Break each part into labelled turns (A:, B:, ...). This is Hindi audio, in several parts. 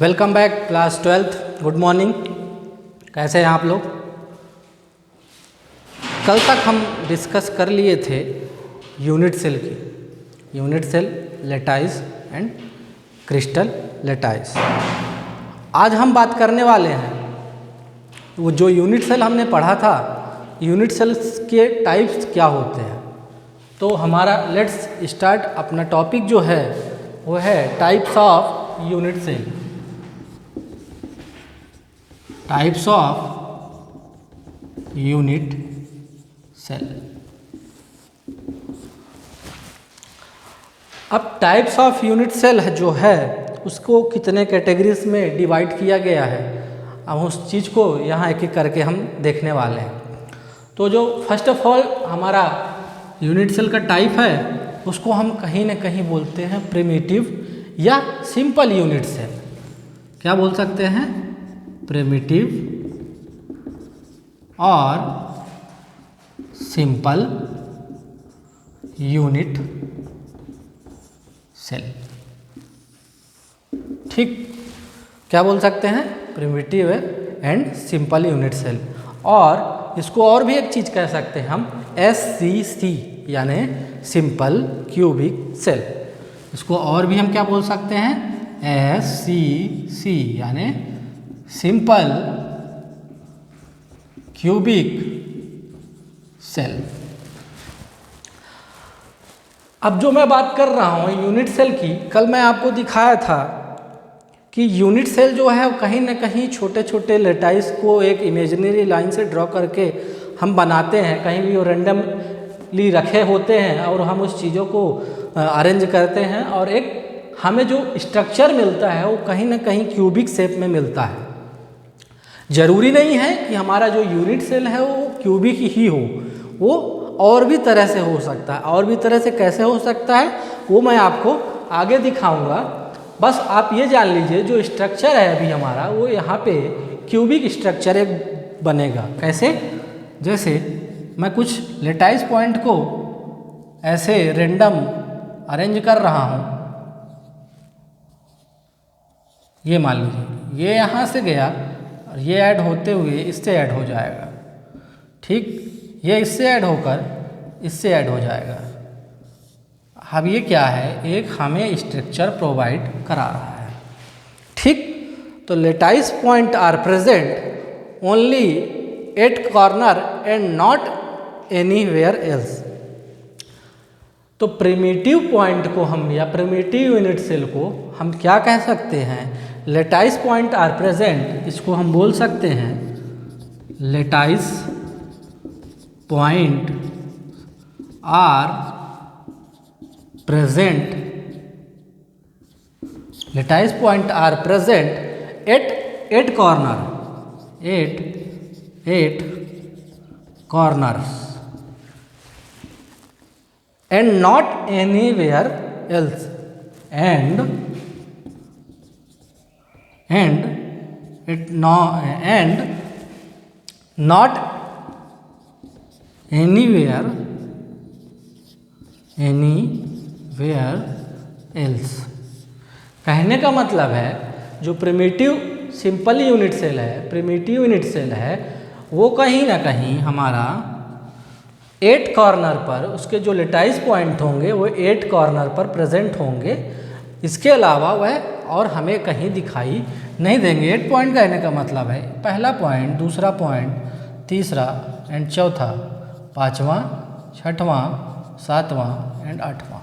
A: Welcome back class 12th। Good morning. कैसे हैं आप लोग? कल तक हम डिस्कस कर लिए थे यूनिट सेल की, unit cell, lattice and crystal lattice. आज हम बात करने वाले हैं वो जो यूनिट सेल हमने पढ़ा था, यूनिट सेल्स के टाइप्स क्या होते हैं। तो हमारा लेट्स स्टार्ट, अपना टॉपिक जो है वो है types of unit cell. Types of unit cell. अब टाइप्स ऑफ यूनिट सेल जो है उसको कितने कैटेगरीज में डिवाइड किया गया है, अब उस चीज़ को यहाँ एक एक करके हम देखने वाले हैं। तो जो फर्स्ट ऑफ ऑल हमारा यूनिट सेल का टाइप है उसको हम कहीं ना कहीं बोलते हैं प्रिमिटिव या सिंपल यूनिट सेल। क्या बोल सकते हैं? प्रिमिटिव और सिंपल यूनिट सेल। ठीक, क्या बोल सकते हैं? Primitive and simple unit cell. और इसको और भी एक चीज़ कह सकते हैं हम, SCC यानी सिंपल क्यूबिक सेल। इसको और भी हम क्या बोल सकते हैं? SCC यानी सिंपल क्यूबिक सेल। अब जो मैं बात कर रहा हूँ यूनिट सेल की, कल मैं आपको दिखाया था कि यूनिट सेल जो है वो कहीं ना कहीं छोटे छोटे लेटाइस को एक इमेजिनरी लाइन से ड्रॉ करके हम बनाते हैं, कहीं भी वो रेंडमली रखे होते हैं और हम उस चीज़ों को अरेंज करते हैं और एक हमें जो स्ट्रक्चर मिलता है वो कहीं ना कहीं क्यूबिक शेप में मिलता है। ज़रूरी नहीं है कि हमारा जो यूनिट सेल है वो क्यूबिक ही हो, वो और भी तरह से हो सकता है। और भी तरह से कैसे हो सकता है वो मैं आपको आगे दिखाऊंगा। बस आप ये जान लीजिए जो स्ट्रक्चर है अभी हमारा वो यहाँ पे क्यूबिक स्ट्रक्चर एक बनेगा। कैसे? जैसे मैं कुछ लेटाइस पॉइंट को ऐसे रेंडम अरेंज कर रहा हूँ, ये मान लीजिए ये यहाँ से गया और ये ऐड होते हुए इससे ऐड हो जाएगा। ठीक, ये इससे ऐड होकर इससे ऐड हो जाएगा। अब ये क्या है? एक हमें स्ट्रक्चर प्रोवाइड करा रहा है। ठीक, तो lattice point are present only at corner and not anywhere else. तो प्रिमिटिव पॉइंट को हम या प्रिमिटिव यूनिट सेल को हम क्या कह सकते हैं? लेटाइस पॉइंट आर प्रेजेंट, इसको हम बोल सकते हैं lattice point are present, lattice point are present at corner, at corners and not anywhere else, and not anywhere else। कहने का मतलब है जो प्रिमिटिव सिंपल यूनिट सेल है, प्रिमिटिव यूनिट सेल है, वो कहीं ना कहीं हमारा 8 कॉर्नर पर, उसके जो लेटाइस पॉइंट होंगे वो 8 कॉर्नर पर प्रेजेंट होंगे। इसके अलावा वह और हमें कहीं दिखाई नहीं देंगे। 8 पॉइंट कहने का मतलब है पहला पॉइंट, दूसरा पॉइंट, तीसरा एंड चौथा, पाँचवा, छठवां, सातवां एंड आठवां।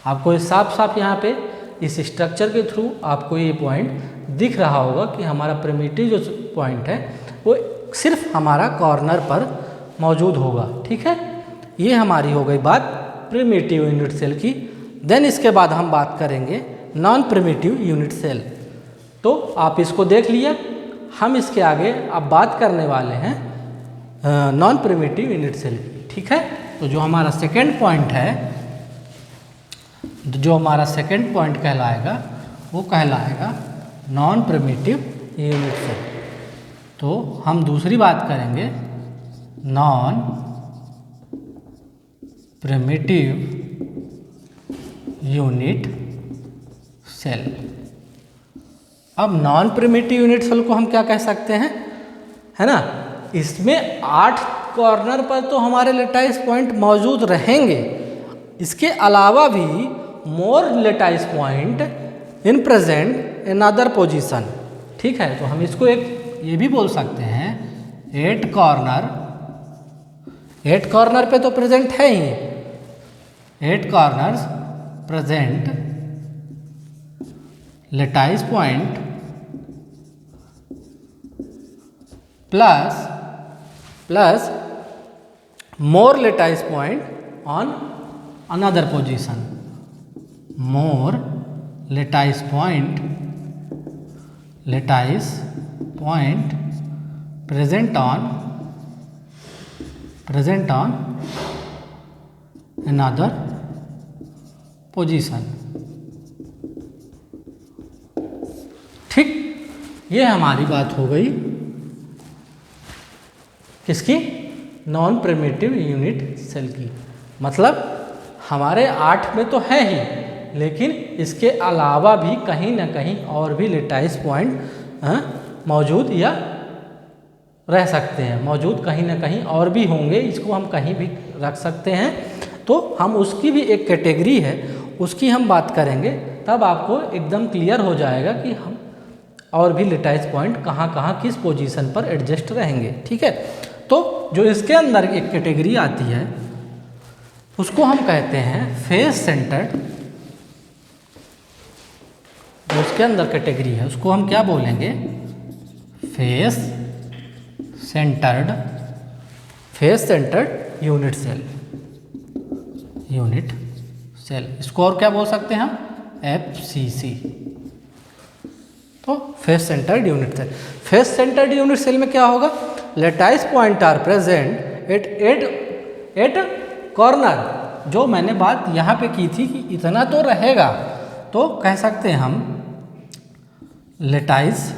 A: आपको साफ साफ यहाँ पे इस स्ट्रक्चर के थ्रू आपको ये पॉइंट दिख रहा होगा कि हमारा प्रिमिटिव जो पॉइंट है वो सिर्फ हमारा कॉर्नर पर मौजूद होगा। ठीक है, ये हमारी हो गई बात प्रिमिटिव यूनिट सेल की। देन इसके बाद हम बात करेंगे नॉन प्रिमिटिव यूनिट सेल। तो आप इसको देख लिया, हम इसके आगे अब बात करने वाले हैं नॉन प्रिमिटिव यूनिट सेल की। ठीक है, तो जो हमारा सेकेंड पॉइंट है, जो हमारा सेकेंड पॉइंट कहलाएगा वो कहलाएगा नॉन प्रिमिटिव यूनिट सेल। तो हम दूसरी बात करेंगे नॉन प्रिमिटिव यूनिट सेल। अब नॉन प्रिमिटिव यूनिट सेल को हम क्या कह सकते हैं, है ना, इसमें 8 कॉर्नर पर तो हमारे लेटाइस पॉइंट मौजूद रहेंगे, इसके अलावा भी more lattice point in present in other position. ठीक है, तो हम इसको एक ये भी बोल सकते हैं 8 कॉर्नर पे तो प्रेजेंट है ही, 8 corners present lattice point plus more lattice point on another position, more lattice point present on another position। ठीक, ये हमारी बात हो गई किसकी, नॉन प्रिमिटिव यूनिट सेल की। मतलब हमारे 8 में तो है ही, लेकिन इसके अलावा भी कहीं ना कहीं और भी लेटाइस पॉइंट मौजूद या रह सकते हैं, मौजूद कहीं ना कहीं और भी होंगे, इसको हम कहीं भी रख सकते हैं। तो हम उसकी भी एक कैटेगरी है, उसकी हम बात करेंगे, तब आपको एकदम क्लियर हो जाएगा कि हम और भी लेटाइस पॉइंट कहाँ कहाँ किस पोजीशन पर एडजस्ट रहेंगे। ठीक है, तो जो इसके अंदर एक कैटेगरी आती है उसको हम कहते हैं फेस सेंटर्ड। जो उसके अंदर कैटेगरी है उसको हम क्या बोलेंगे, फेस सेंटर्ड यूनिट सेल। इसको और क्या बोल सकते हैं हम, FCC। तो face centred unit cell, face centred unit cell में क्या होगा, lattice point are present at corner. जो मैंने बात यहाँ पे की थी कि इतना तो रहेगा, तो कह सकते हैं हम lattice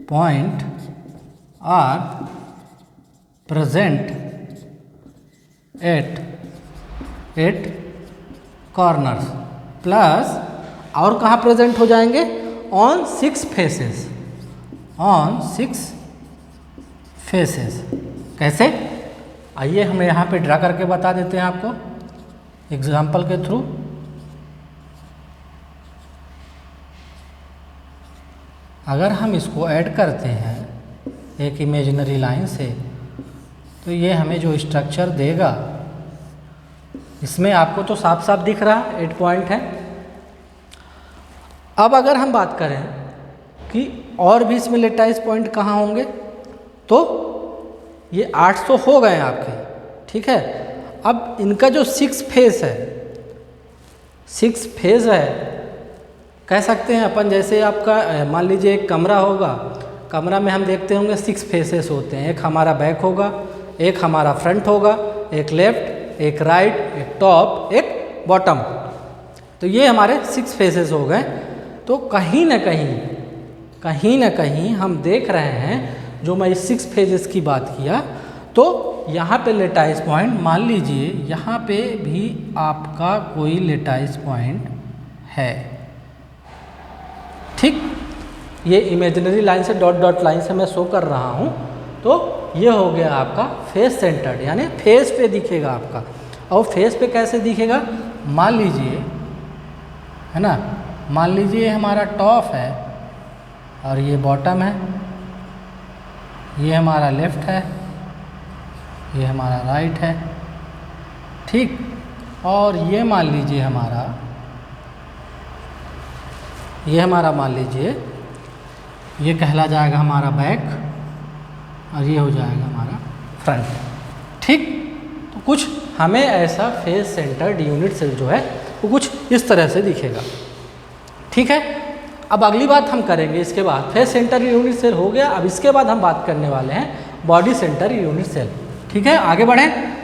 A: point are present at corners plus, और कहाँ प्रेजेंट हो जाएंगे, ऑन 6 फेसेस। कैसे, आइए हम यहाँ पे ड्रा करके बता देते हैं आपको एग्जाम्पल के थ्रू। अगर हम इसको ऐड करते हैं एक इमेजिनरी लाइन से, तो ये हमें जो स्ट्रक्चर देगा, इसमें आपको तो साफ साफ दिख रहा 8 पॉइंट है। अब अगर हम बात करें कि और भी इसमें लेटाइस पॉइंट कहाँ होंगे, तो ये 800 हो गए आपके। ठीक है, अब इनका जो 6 फेस है, कह सकते हैं अपन, जैसे आपका मान लीजिए एक कमरा होगा, कमरा में हम देखते होंगे 6 फेसेस होते हैं, एक हमारा बैक होगा, एक हमारा फ्रंट होगा, एक लेफ्ट, एक राइट, एक टॉप, एक बॉटम। तो ये हमारे 6 फेसेस हो गए। तो कहीं ना कहीं हम देख रहे हैं, जो मैं इस 6 फेजेस की बात किया, तो यहाँ पे लेटाइस पॉइंट, मान लीजिए यहाँ पे भी आपका कोई लेटाइस पॉइंट है। ठीक, ये इमेजिनरी लाइन से डॉट लाइन से मैं शो कर रहा हूँ। तो ये हो गया आपका फेस सेंटर्ड, यानी फेस पे दिखेगा आपका। और फेस पे कैसे दिखेगा, मान लीजिए, है ना, मान लीजिए हमारा टॉप है और ये बॉटम है, ये हमारा लेफ्ट है, ये हमारा राइट है। ठीक, और ये मान लीजिए मान लीजिए ये कहला जाएगा हमारा बैक, और ये हो जाएगा हमारा फ्रंट। ठीक, तो कुछ हमें ऐसा फेस सेंटर्ड यूनिट सेल जो है वो कुछ इस तरह से दिखेगा। ठीक है, अब अगली बात हम करेंगे इसके बाद, फेस सेंटर यूनिट सेल हो गया। अब इसके बाद हम बात करने वाले हैं बॉडी सेंटर यूनिट सेल। ठीक है, आगे बढ़ें।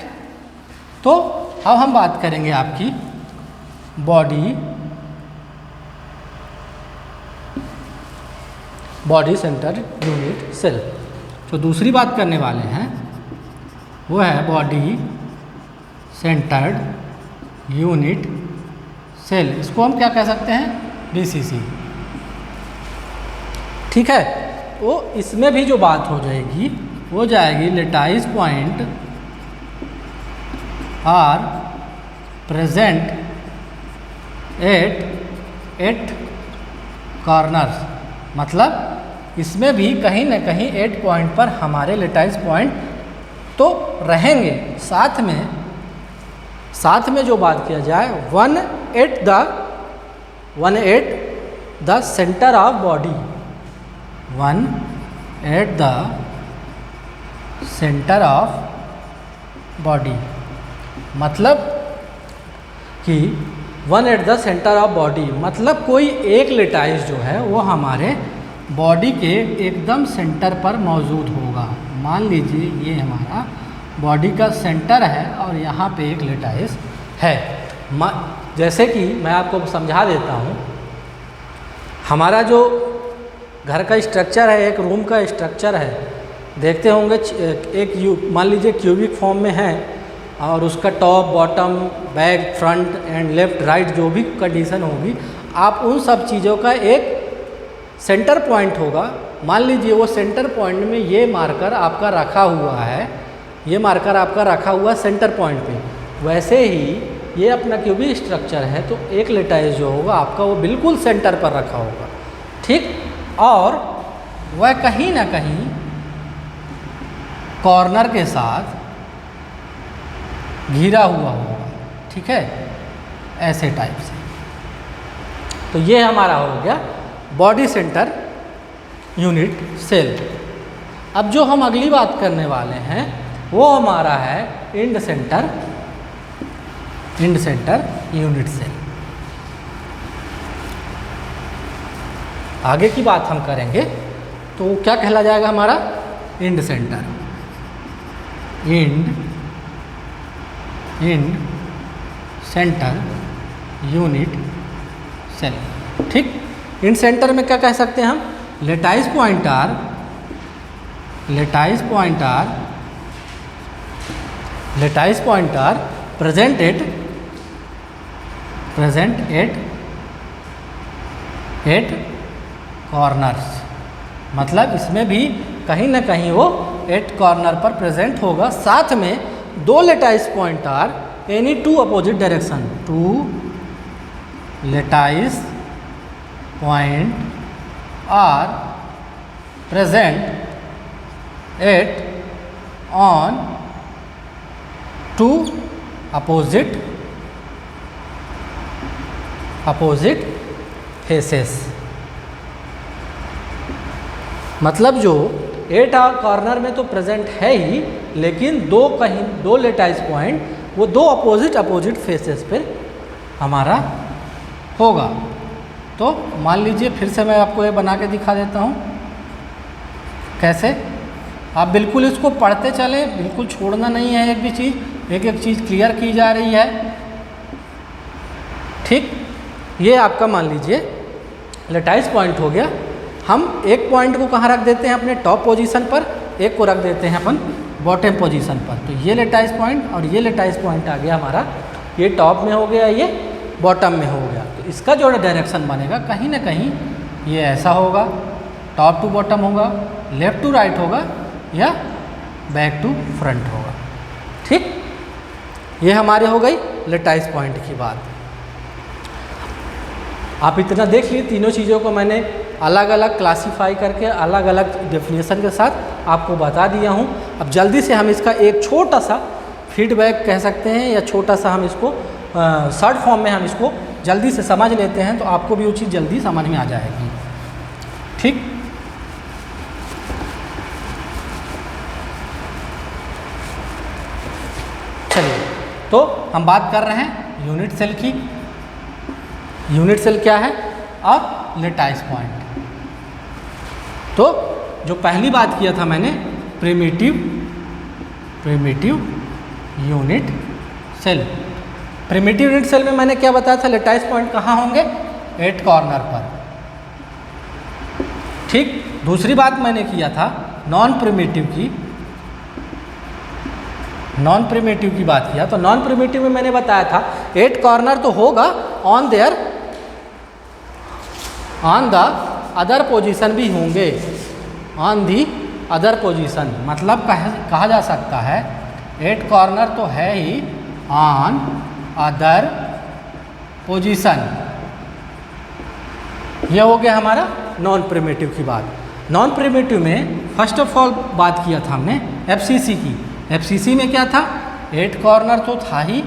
A: तो अब हम बात करेंगे आपकी बॉडी सेंटर यूनिट सेल। जो दूसरी बात करने वाले हैं वो है बॉडी सेंटर्ड यूनिट सेल। इसको हम क्या कह सकते हैं, BCC। ठीक है, वो इसमें भी जो बात हो जाएगी वो जाएगी lattice point are present at corners, मतलब इसमें भी कहीं ना कहीं 8 पॉइंट पर हमारे लेटाइस पॉइंट तो रहेंगे। साथ में जो बात किया जाए 1 at the centre of body, 1 at the centre of body, मतलब कि 1 at the centre of body मतलब कोई एक लेटाइस जो है वो हमारे बॉडी के एकदम सेंटर पर मौजूद होगा। मान लीजिए ये हमारा बॉडी का सेंटर है और यहाँ पे एक लेटाइस है। जैसे कि मैं आपको समझा देता हूँ, हमारा जो घर का स्ट्रक्चर है, एक रूम का स्ट्रक्चर है, देखते होंगे एक मान लीजिए क्यूबिक फॉर्म में है और उसका top bottom back front end left right जो भी कंडीशन होगी, आप उन सब चीज़ों का एक सेंटर पॉइंट होगा। मान लीजिए वो सेंटर पॉइंट में ये मार्कर आपका रखा हुआ है, ये मार्कर आपका रखा हुआ सेंटर पॉइंट पे, वैसे ही ये अपना क्यूबिक स्ट्रक्चर है तो एक लेटाइस जो होगा आपका वो बिल्कुल सेंटर पर रखा होगा, ठीक, और वह कहीं ना कहीं कॉर्नर के साथ घिरा हुआ होगा, ठीक है, ऐसे टाइप से। तो ये हमारा हो गया बॉडी सेंटर यूनिट सेल। अब जो हम अगली बात करने वाले हैं वो हमारा है इंड सेंटर यूनिट सेल। आगे की बात हम करेंगे तो क्या कहला जाएगा हमारा end centre, end centre unit cell, ठीक। इंड सेंटर में क्या कह सकते हैं हम, lattice point are present at corners, मतलब इसमें भी कहीं ना कहीं वो 8 कॉर्नर पर प्रेजेंट होगा। साथ में 2 lattice point are any 2 opposite direction, 2 lattice point are present at on 2 opposite faces, मतलब जो 8 कॉर्नर में तो प्रेजेंट है ही, लेकिन 2 लेटाइस पॉइंट वो 2 अपोजिट फेसेस पे हमारा होगा। तो मान लीजिए फिर से मैं आपको ये बना के दिखा देता हूँ कैसे। आप बिल्कुल इसको पढ़ते चलें, बिल्कुल छोड़ना नहीं है, एक भी चीज़ एक चीज़ क्लियर की जा रही है, ठीक। ये आपका मान लीजिए लेटाइस पॉइंट हो गया। हम एक पॉइंट को कहाँ रख देते हैं, अपने टॉप पोजीशन पर, एक को रख देते हैं अपन बॉटम पोजीशन पर। तो ये लेटाइस पॉइंट और ये लेटाइस पॉइंट आ गया हमारा, ये टॉप में हो गया, ये बॉटम में हो गया। तो इसका जो डायरेक्शन बनेगा कहीं ना कहीं ये ऐसा होगा, टॉप टू बॉटम होगा, लेफ्ट टू राइट होगा या बैक टू फ्रंट होगा, ठीक। ये हमारे हो गई लेटाइस पॉइंट की बात। आप इतना देख लिए, तीनों चीज़ों को मैंने अलग अलग क्लासीफाई करके अलग अलग डेफिनेशन के साथ आपको बता दिया हूँ। अब जल्दी से हम इसका एक छोटा सा फीडबैक कह सकते हैं या छोटा सा हम इसको शॉर्ट फॉर्म में हम इसको जल्दी से समझ लेते हैं, तो आपको भी वो चीज़ जल्दी समझ में आ जाएगी, ठीक। चलिए, तो हम बात कर रहे हैं यूनिट सेल की। यूनिट सेल क्या है और लेटाइस पॉइंट। तो जो पहली बात किया था मैंने primitive unit cell. Primitive unit cell में मैंने क्या बताया था, लेटाइस पॉइंट कहाँ होंगे, 8 कॉर्नर पर, ठीक। दूसरी बात मैंने किया था नॉन प्रिमिटिव की बात किया। तो नॉन प्रिमिटिव में मैंने बताया था 8 कॉर्नर तो होगा ऑन द अदर पोजीशन भी होंगे, ऑन दी अदर पोजीशन, मतलब कहा जा सकता है 8 कॉर्नर तो है ही ऑन अदर पोजीशन। यह हो गया हमारा नॉन प्रिमिटिव की बात। नॉन प्रिमिटिव में फर्स्ट ऑफ ऑल बात किया था हमने एफसीसी की। एफसीसी में क्या था, 8 कॉर्नर तो था ही,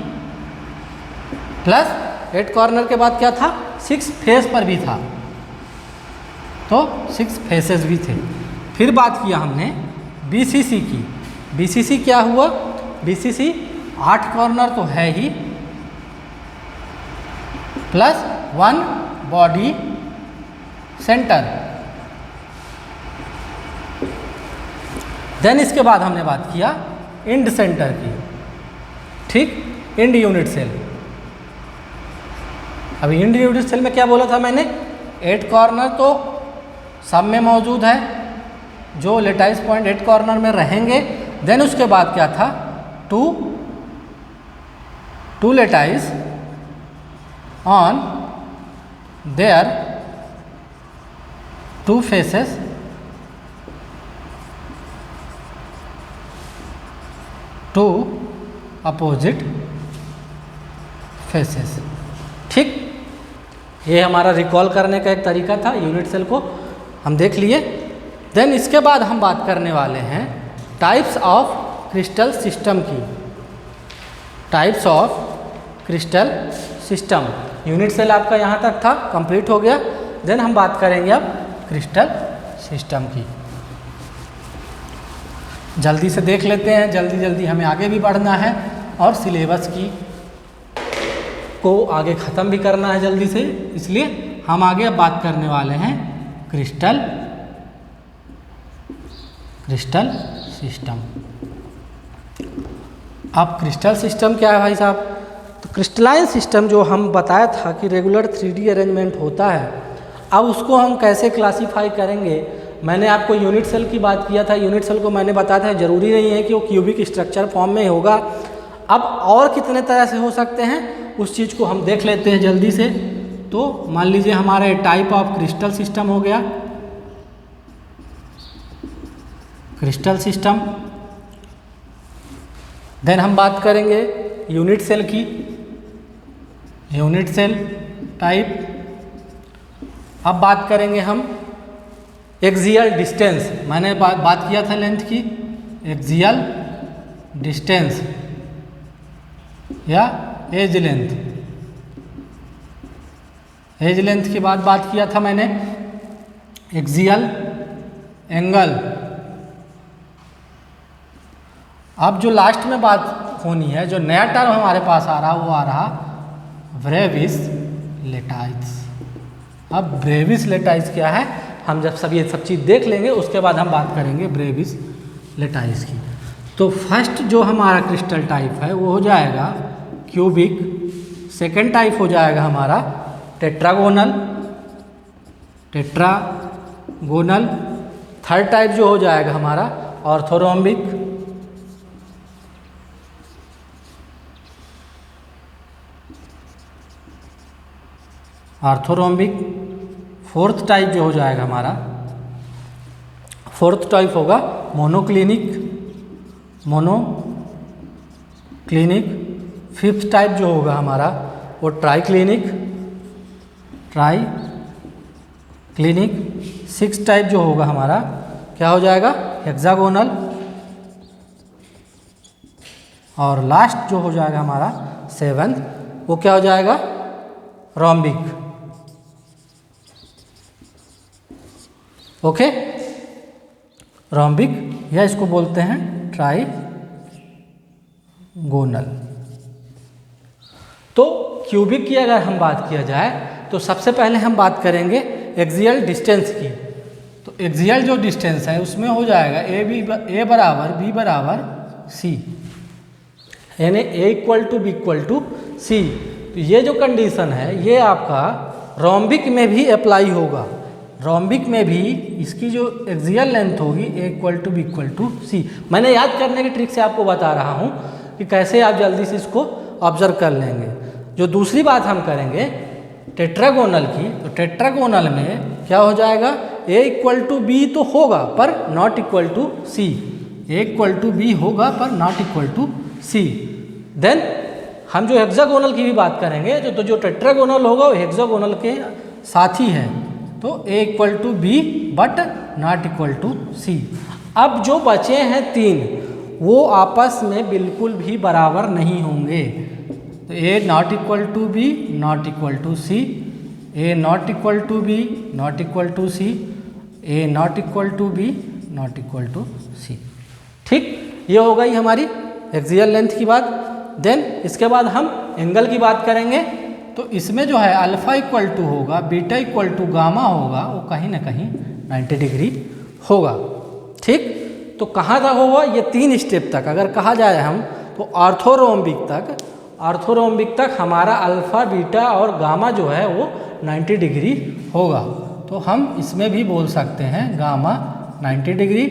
A: प्लस 8 कॉर्नर के बाद क्या था, 6 फेस पर भी था, तो 6 फेसेस भी थे। फिर बात किया हमने बीसीसी की। बीसीसी क्या हुआ, बीसीसी 8 कॉर्नर तो है ही, प्लस 1 बॉडी सेंटर। देन इसके बाद हमने बात किया इंड सेंटर की, ठीक, इंड यूनिट सेल। अभी इंड यूनिट सेल में क्या बोला था मैंने, 8 कॉर्नर तो सब में मौजूद है, जो लेटाइस पॉइंट 8 कॉर्नर में रहेंगे। देन उसके बाद क्या था, two lattice on their 2 faces two opposite faces, ठीक। ये हमारा रिकॉल करने का एक तरीका था, यूनिट सेल को हम देख लिए। देन इसके बाद हम बात करने वाले हैं टाइप्स ऑफ क्रिस्टल सिस्टम की। Types of crystal system, unit cell आपका यहाँ तक था, कंप्लीट हो गया। देन हम बात करेंगे अब क्रिस्टल सिस्टम की। जल्दी से देख लेते हैं, जल्दी जल्दी हमें आगे भी बढ़ना है और सिलेबस की को आगे ख़त्म भी करना है जल्दी से, इसलिए हम आगे अब बात करने वाले हैं क्रिस्टल सिस्टम। अब क्रिस्टल सिस्टम क्या है भाई साहब, तो क्रिस्टलाइन सिस्टम जो हम बताया था कि रेगुलर 3D अरेंजमेंट होता है, अब उसको हम कैसे क्लासीफाई करेंगे। मैंने आपको यूनिट सेल की बात किया था, यूनिट सेल को मैंने बताया था ज़रूरी नहीं है कि वो क्यूबिक स्ट्रक्चर फॉर्म में होगा। अब और कितने तरह से हो सकते हैं उस चीज़ को हम देख लेते हैं जल्दी से। तो मान लीजिए हमारा टाइप ऑफ क्रिस्टल सिस्टम हो गया, क्रिस्टल सिस्टम। देन हम बात करेंगे यूनिट सेल की, यूनिट सेल टाइप। अब बात करेंगे हम एक्सियल डिस्टेंस, मैंने बात किया था लेंथ की, एक्सियल डिस्टेंस या एज लेंथ। एज लेंथ के बाद बात किया था मैंने एक्सियल एंगल। अब जो लास्ट में बात होनी है, जो नया टर्म हमारे पास आ रहा, वो आ रहा ब्रेविस लेटाइस। अब ब्रेविस लेटाइस क्या है, हम जब सब ये सब चीज़ देख लेंगे उसके बाद हम बात करेंगे ब्रेविस लेटाइस की। तो फर्स्ट जो हमारा क्रिस्टल टाइप है वो हो जाएगा क्यूबिक, सेकेंड टाइप हो जाएगा हमारा टेट्रागोनल, थर्ड टाइप जो हो जाएगा हमारा ऑर्थोरोम्बिक, फोर्थ टाइप जो हो जाएगा हमारा, फोर्थ टाइप होगा मोनोक्लिनिक, फिफ्थ टाइप जो होगा हमारा वो ट्राइक्लिनिक, सिक्स टाइप जो होगा हमारा क्या हो जाएगा हेक्सागोनल, और लास्ट जो हो जाएगा हमारा सेवंथ वो क्या हो जाएगा रोम्बिक। ओके, रोम्बिक या इसको बोलते हैं ट्राइगोनल। तो क्यूबिक की अगर हम बात किया जाए तो सबसे पहले हम बात करेंगे एक्सियल डिस्टेंस की। तो एक्सियल जो डिस्टेंस है उसमें हो जाएगा ए बराबर बी बराबर सी, यानी A equal to B equal to C. तो ये जो कंडीशन है ये आपका रोम्बिक में भी अप्लाई होगा। रोम्बिक में भी इसकी जो एक्सियल लेंथ होगी A equal to B equal to C. मैंने याद करने की ट्रिक से आपको बता रहा हूँ कि कैसे आप जल्दी से इसको ऑब्जर्व कर लेंगे। जो दूसरी बात हम करेंगे टेट्रागोनल की, तो टेट्रागोनल में क्या हो जाएगा, A इक्वल टू बी तो होगा पर not equal to C, A equal to B होगा पर not equal to C. Then हम जो हेक्सागोनल की भी बात करेंगे तो जो टेट्रागोनल होगा वो हेक्सागोनल के साथ ही है, तो A equal to B but not equal to C. अब जो बचे हैं 3 वो आपस में बिल्कुल भी बराबर नहीं होंगे, तो A not equal to B not equal to C, A not equal to B not equal to C, A not equal to B not equal to C. ठीक, ये हो गई हमारी एक्सियल लेंथ की बात। देन इसके बाद हम एंगल की बात करेंगे, तो इसमें जो है अल्फा इक्वल टू होगा, बीटा इक्वल टू गामा होगा, वो कहीं ना कहीं 90 डिग्री होगा। ठीक, तो कहाँ तक होगा, ये 3 स्टेप तक अगर कहा जाए हम तो ऑर्थोरोम्बिक तक हमारा अल्फ़ा बीटा और गामा जो है वो 90 डिग्री होगा। तो हम इसमें भी बोल सकते हैं गामा 90 डिग्री,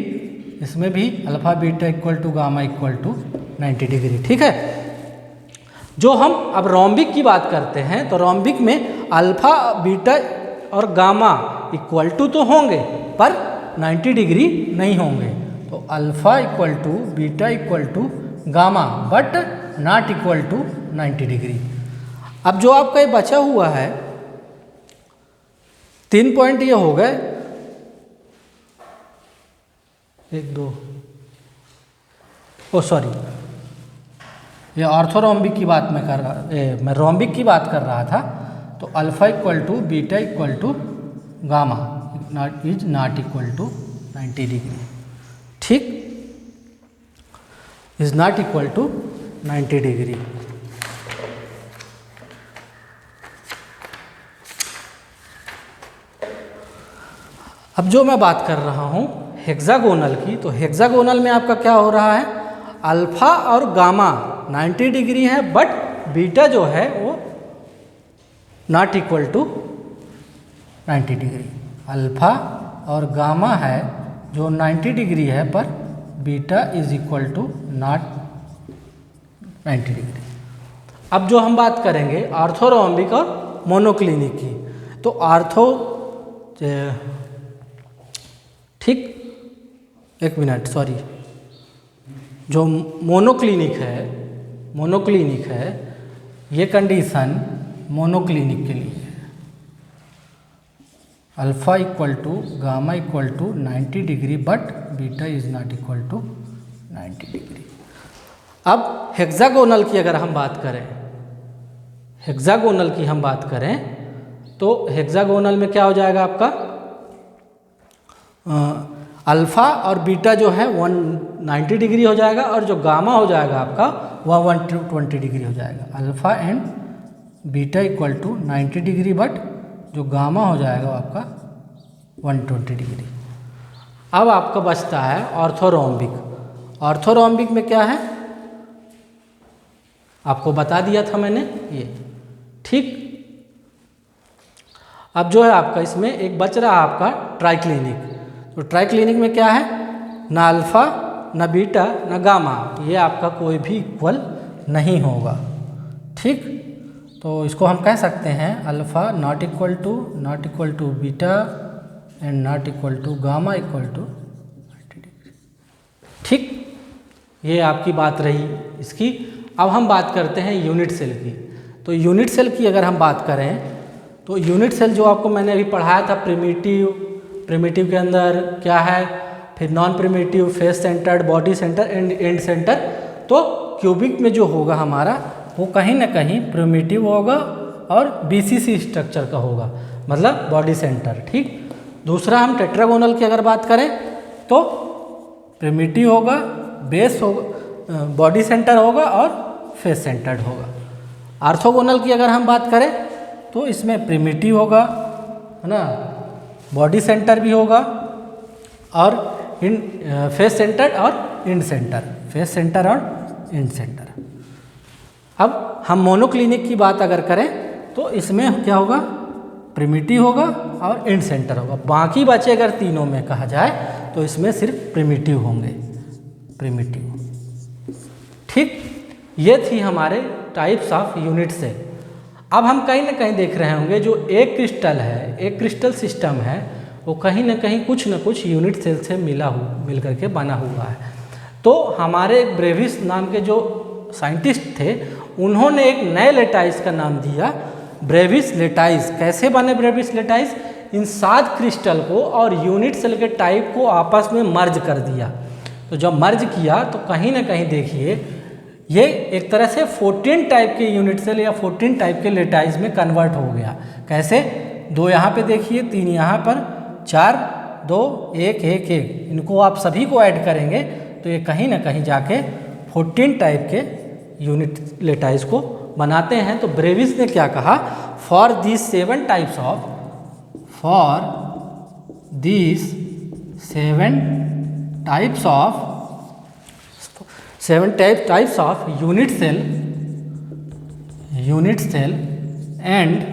A: इसमें भी alpha beta equal to gamma equal to 90 degree. ठीक है, जो हम अब रोम्बिक की बात करते हैं तो रोम्बिक में अल्फ़ा बीटा और गामा इक्वल टू तो होंगे पर 90 डिग्री नहीं होंगे, तो alpha equal to beta equal to gamma but not equal to 90 degree. अब जो आपका ये बचा हुआ है 3 पॉइंट ये हो गए, 1 2 सॉरी, ये ऑर्थोरोम्बिक की बात मैं रोम्बिक की बात कर रहा था, तो alpha equal to beta equal to gamma is not equal to 90 degree. ठीक, is not equal to 90 degree. अब जो मैं बात कर रहा हूँ हेक्सागोनल की, तो हेक्सागोनल में आपका क्या हो रहा है, अल्फ़ा और गामा 90 डिग्री है बट बीटा जो है वो not equal to 90 degree. Alpha और गामा है जो 90 डिग्री है पर beta is equal to not 90 degree. अब जो हम बात करेंगे ऑर्थोरोम्बिक और मोनोक्लिनिक की, तो ऑर्थो ठीक, 1 मिनट सॉरी, जो मोनोक्लिनिक है ये कंडीशन मोनोक्लिनिक के लिए है, alpha equal to gamma equal to 90 degree but beta is not equal to 90 degree. अब हेक्सागोनल की अगर हम बात करें, हेक्सागोनल की हम बात करें तो हेक्सागोनल में क्या हो जाएगा आपका, अल्फ़ा और बीटा जो है 190 डिग्री हो जाएगा और जो गामा हो जाएगा आपका वह 120 डिग्री हो जाएगा। Alpha and beta equal to 90 degree but जो गामा हो जाएगा वो आपका 120 डिग्री। अब आपका बचता है ऑर्थोरोम्बिक। ऑर्थोरोम्बिक में क्या है आपको बता दिया था मैंने ये। ठीक, अब जो है आपका इसमें एक बच रहा आपका ट्राइक्लिनिक। तो ट्राइक्लिनिक में क्या है, ना अल्फ़ा ना बीटा ना गामा, ये आपका कोई भी इक्वल नहीं होगा। ठीक, तो इसको हम कह सकते हैं alpha not equal to beta and not equal to gamma equal to 90 degree. ठीक, ये आपकी बात रही इसकी। अब हम बात करते हैं यूनिट सेल की। तो यूनिट सेल की अगर हम बात करें तो यूनिट सेल जो आपको मैंने अभी पढ़ाया था प्रिमिटिव के अंदर क्या है, फिर non primitive, face centred, body centre and and centre. तो क्यूबिक में जो होगा हमारा वो कहीं ना कहीं प्रिमिटिव होगा और बीसीसी स्ट्रक्चर का होगा, मतलब बॉडी सेंटर। ठीक, दूसरा हम टेट्रागोनल की अगर बात करें तो प्रिमिटिव होगा, बेस होगा, बॉडी सेंटर होगा और फेस सेंटर्ड होगा। आर्थोगोनल की अगर हम बात करें तो इसमें प्रिमिटिव होगा, है ना, बॉडी सेंटर भी होगा और इन फेस सेंटर और इंड सेंटर, फेस सेंटर और इंड सेंटर। अब हम मोनोक्लिनिक की बात अगर करें तो इसमें क्या होगा, प्रिमिटिव होगा और इंड सेंटर होगा। बाकी बचे अगर तीनों में कहा जाए तो इसमें सिर्फ प्रिमिटिव होंगे, प्रिमिटिव। ठीक, ये थी हमारे टाइप्स ऑफ यूनिट सेल। अब हम कहीं ना कहीं देख रहे होंगे जो एक क्रिस्टल है, एक क्रिस्टल सिस्टम है, वो कहीं ना कहीं कुछ न कुछ यूनिट सेल से मिल करके बना हुआ है। तो हमारे ब्रेविस नाम के जो साइंटिस्ट थे, उन्होंने एक नए लेटाइस का नाम दिया ब्रेविस लेटाइस। कैसे बने ब्रेविस लेटाइस? इन 7 क्रिस्टल को और यूनिट सेल के टाइप को आपस में मर्ज कर दिया। तो जब मर्ज किया तो कहीं ना कहीं देखिए ये एक तरह से 14 टाइप के यूनिट सेल या 14 टाइप के लेटाइस में कन्वर्ट हो गया। कैसे? 2 यहाँ पे देखिए, 3 यहाँ पर, 4, 2, 1, 1, 1, इनको आप सभी को ऐड करेंगे तो ये कहीं ना कहीं जाके 14 टाइप के यूनिट लेटाइस को बनाते हैं। तो ब्रेविस ने क्या कहा? For these 7 types of unit cell and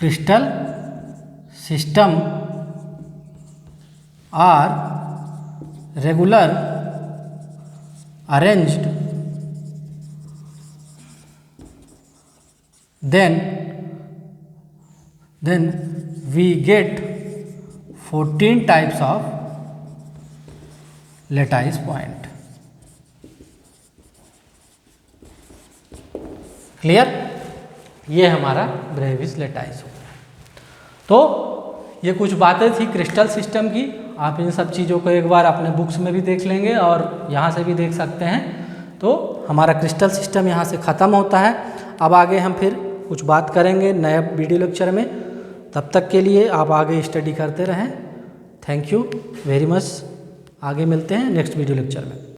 A: crystal system are regular arranged, then we get 14 types of lattice point. Clear? ये हमारा ब्रेविस लेटाइस हो गया। तो ये कुछ बातें थी क्रिस्टल सिस्टम की। आप इन सब चीज़ों को एक बार अपने बुक्स में भी देख लेंगे और यहाँ से भी देख सकते हैं। तो हमारा क्रिस्टल सिस्टम यहाँ से ख़त्म होता है। अब आगे हम फिर कुछ बात करेंगे नए वीडियो लेक्चर में। तब तक के लिए आप आगे स्टडी करते रहें। Thank you very much. आगे मिलते हैं नेक्स्ट वीडियो लेक्चर में।